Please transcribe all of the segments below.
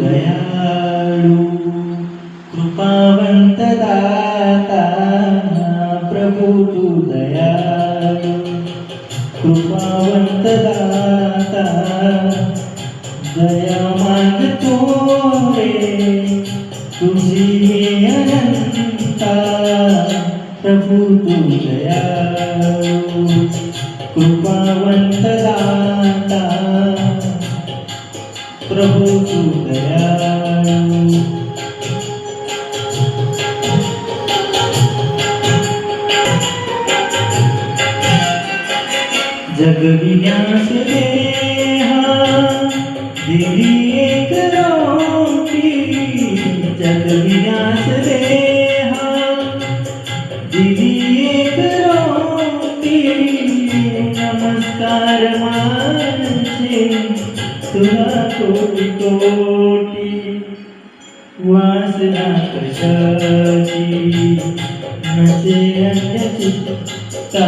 दयाळू कृपावंत दाता प्रभू तू दयाळू कृपावंत दाता दया मागतो रे तुझी मी अनंता प्रभू तू दयाळू कृपावंत दाता प्रभू तू दयाळू जगविनाश देहा दिली एक रोटी जगविनाश देहा दिली एक रोटी नमस्कार माझे तुला कोटी कोटी वासना कशाची नसे अन्यचित्ता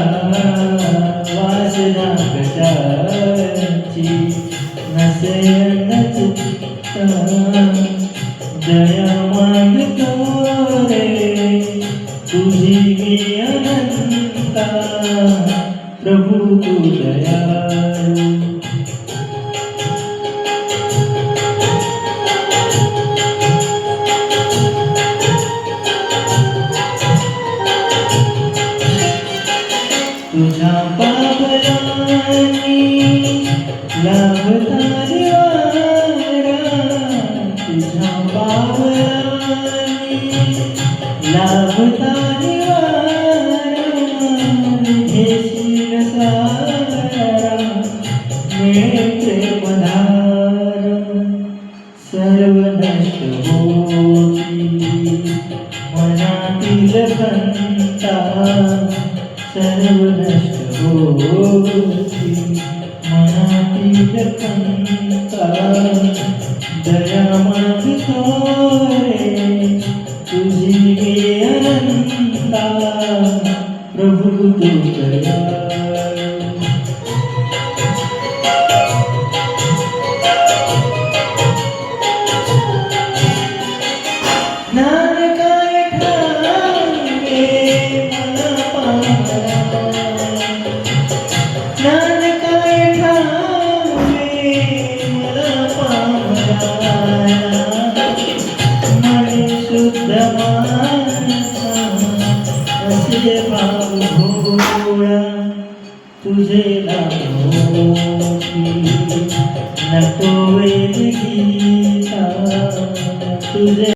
वासना कशाची नसे अन्यचित्ता दया मागतो रे तुझी मी अनंता प्रभू तू दयाळू तुझ्या पावलांनी लाभता निवारा तुझ्या पावलांनी लाभता निवारा घेशील सारा मिळे प्रेमधार सर्व नष्ट होती मनातील खंता सर्व नष्ट होती मनातील खंता दया मागतो रे तुझी मी अनंता प्रभू तू दयाळू तुझे नको वेद गीता तुझे